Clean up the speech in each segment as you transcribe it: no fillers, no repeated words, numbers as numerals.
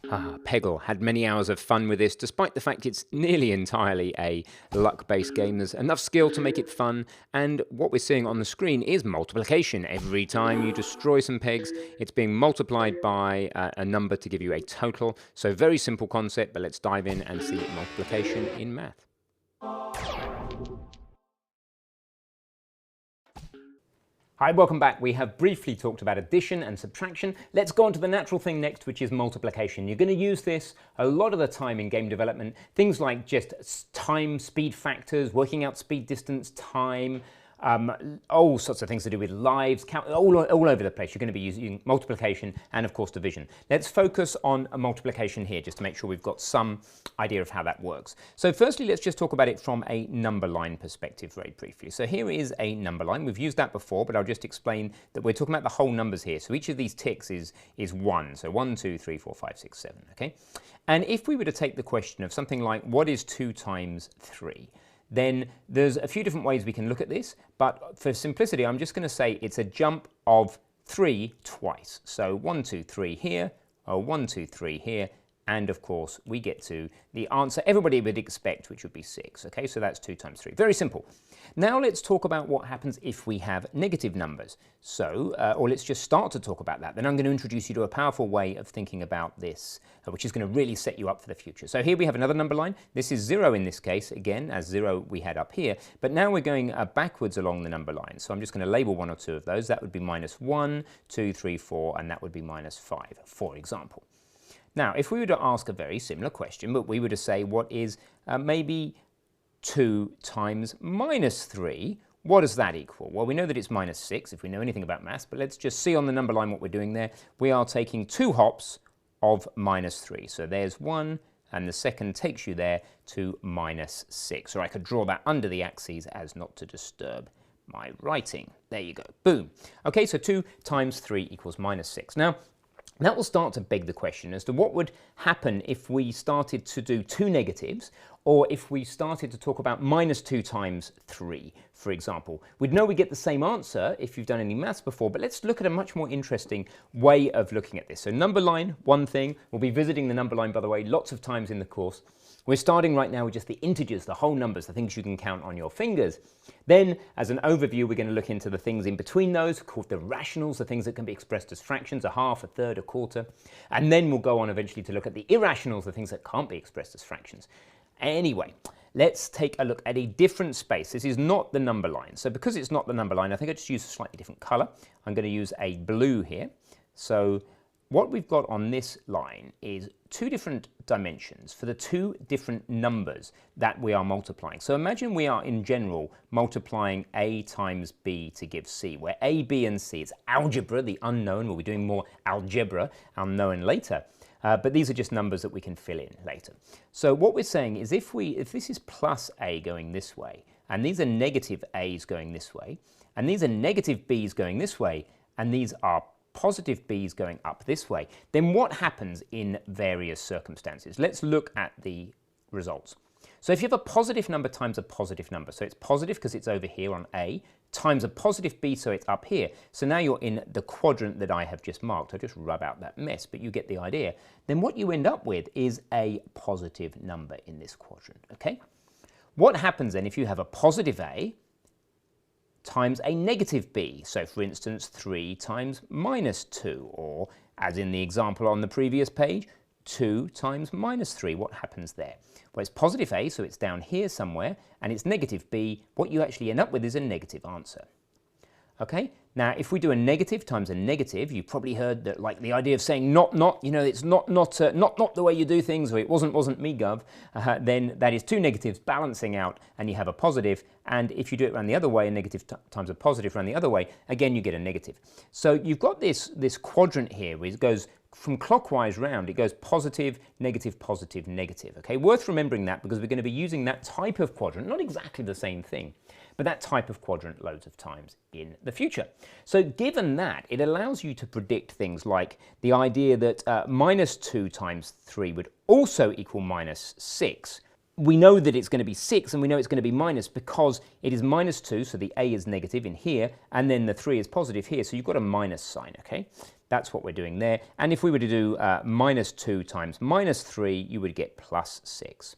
Peggle had many hours of fun with this, despite the fact it's nearly entirely a luck-based game. There's enough skill to make it fun, and what we're seeing on the screen is multiplication. Every time you destroy some pegs, it's being multiplied by a number to give you a total. So very simple concept, but let's dive in and see multiplication in math. Hi, welcome back. We have briefly talked about addition and subtraction. Let's go on to the natural thing next, which is multiplication. You're going to use this a lot of the time in game development. Things like just time, speed factors, working out speed, distance, time, all sorts of things to do with lives, all over the place. You're going to be using multiplication and, of course, division. Let's focus on a multiplication here just to make sure we've got some idea of how that works. So firstly, let's just talk about it from a number line perspective very briefly. So here is a number line. We've used that before, but I'll just explain that we're talking about the whole numbers here. So each of these ticks is 1. So 1, 2, 3, 4, 5, 6, 7, okay? And if we were to take the question of something like, what is 2 times 3? Then there's a few different ways we can look at this, but for simplicity, I'm just going to say it's a jump of 3 twice. So 1, 2, 3 here, 1, 2, 3 here, and of course we get to the answer everybody would expect, which would be 6. Okay, so that's 2 times 3. Very simple. Now let's talk about what happens if we have negative numbers. So, or let's just start to talk about that. Then I'm going to introduce you to a powerful way of thinking about this, which is going to really set you up for the future. So here we have another number line. This is 0 in this case, again, as 0 we had up here. But now we're going backwards along the number line. So I'm just going to label 1 or 2 of those. That would be -1, 2, 3, 4, and that would be -5, for example. Now, if we were to ask a very similar question, but we were to say, what is maybe 2 times -3, what does that equal? Well, we know that it's -6 if we know anything about maths, but let's just see on the number line what we're doing there. We are taking 2 hops of -3. So there's 1, and the second takes you there to -6. Or I could draw that under the axes as not to disturb my writing. There you go. Boom. Okay, so 2 times 3 equals -6. Now, that will start to beg the question as to what would happen if we started to do 2 negatives, or if we started to talk about -2 times 3, for example. We'd know we get the same answer if you've done any maths before, but let's look at a much more interesting way of looking at this. So number line, one thing. We'll be visiting the number line, by the way, lots of times in the course. We're starting right now with just the integers, the whole numbers, the things you can count on your fingers. Then, as an overview, we're going to look into the things in between those, called the rationals, the things that can be expressed as fractions, a half, a third, a quarter. And then we'll go on eventually to look at the irrationals, the things that can't be expressed as fractions. Anyway, let's take a look at a different space. This is not the number line. So because it's not the number line, I think I just use a slightly different color. I'm going to use a blue here. So what we've got on this line is 2 different dimensions for the 2 different numbers that we are multiplying. So imagine we are, in general, multiplying A times B to give C, where A, B, and C, it's algebra, the unknown. We'll be doing more algebra, unknown, later. But these are just numbers that we can fill in later. So what we're saying is if this is plus A going this way, and these are negative A's going this way, and these are negative B's going this way, and these are positive B's going up this way, then what happens in various circumstances? Let's look at the results. So if you have a positive number times a positive number, so it's positive because it's over here on A, times a positive B, so it's up here. So now you're in the quadrant that I have just marked. I'll just rub out that mess, but you get the idea. Then what you end up with is a positive number in this quadrant, okay? What happens then if you have a positive A times a negative B? So for instance, 3 times -2, or as in the example on the previous page, 2 times -3. What happens there? Well, it's positive A, so it's down here somewhere, and it's negative B. What you actually end up with is a negative answer. Okay, now if we do a negative times a negative, you've probably heard that, like, the idea of saying not, you know, it's not the way you do things, or it wasn't me, gov, then that is 2 negatives balancing out, and you have a positive. And if you do it around the other way, a negative times a positive around the other way, again you get a negative. So you've got this quadrant here where it goes from clockwise round. It goes positive, negative, positive, negative. Okay, worth remembering that because we're going to be using that type of quadrant, not exactly the same thing, but that type of quadrant loads of times in the future. So given that, it allows you to predict things like the idea that -2 times 3 would also equal -6. we know that it's going to be 6 and we know it's going to be minus because it is minus 2, so the a is negative in here, and then the 3 is positive here, so you've got a minus sign, okay? That's what we're doing there. And if we were to do minus 2 times minus 3, you would get plus 6.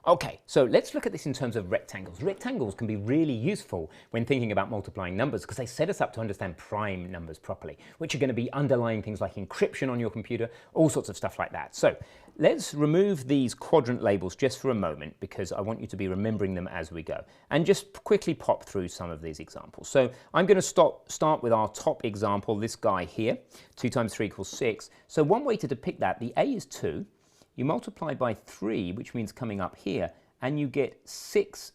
Okay, so let's look at this in terms of rectangles. Rectangles can be really useful when thinking about multiplying numbers because they set us up to understand prime numbers properly, which are going to be underlying things like encryption on your computer, all sorts of stuff like that. So let's remove these quadrant labels just for a moment because I want you to be remembering them as we go. And just quickly pop through some of these examples. So I'm going to start with our top example, this guy here, 2 times 3 equals 6. So one way to depict that, the a is 2. You multiply by 3, which means coming up here, and you get 6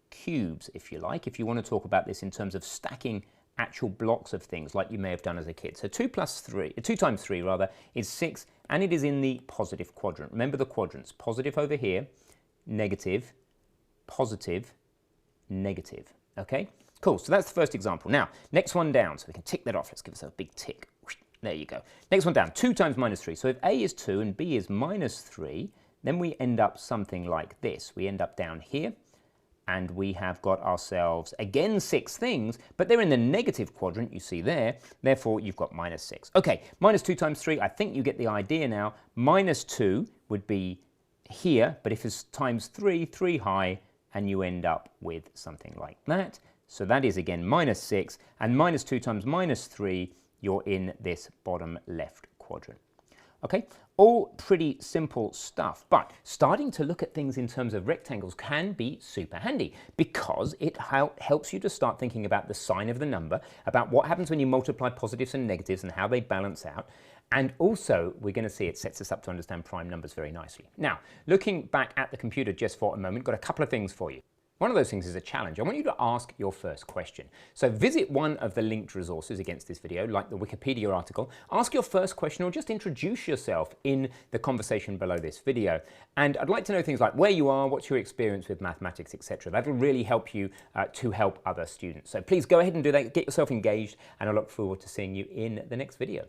cubes, if you like, if you want to talk about this in terms of stacking actual blocks of things like you may have done as a kid. So 2 times 3 rather, is 6, and it is in the positive quadrant. Remember the quadrants, positive over here, negative, positive, negative, okay? Cool, so that's the first example. Now, next one down, so we can tick that off. Let's give ourselves a big tick. There you go. Next one down, 2 times minus 3. So if a is 2 and b is minus 3, then we end up something like this. We end up down here, and we have got ourselves, again, 6 things, but they're in the negative quadrant, you see there. Therefore, you've got minus 6. Okay, minus 2 times 3, I think you get the idea now. Minus 2 would be here, but if it's times 3, 3 high, and you end up with something like that. So that is, again, minus 6, and minus 2 times minus 3, you're in this bottom left quadrant. Okay, all pretty simple stuff, but starting to look at things in terms of rectangles can be super handy because it helps you to start thinking about the sign of the number, about what happens when you multiply positives and negatives and how they balance out. And also, we're going to see it sets us up to understand prime numbers very nicely. Now, looking back at the computer just for a moment, got a couple of things for you. One of those things is a challenge. I want you to ask your first question. So visit one of the linked resources against this video, like the Wikipedia article. Ask your first question or just introduce yourself in the conversation below this video. And I'd like to know things like where you are, what's your experience with mathematics, etc. That'll really help you to help other students. So please go ahead and do that, get yourself engaged, and I look forward to seeing you in the next video.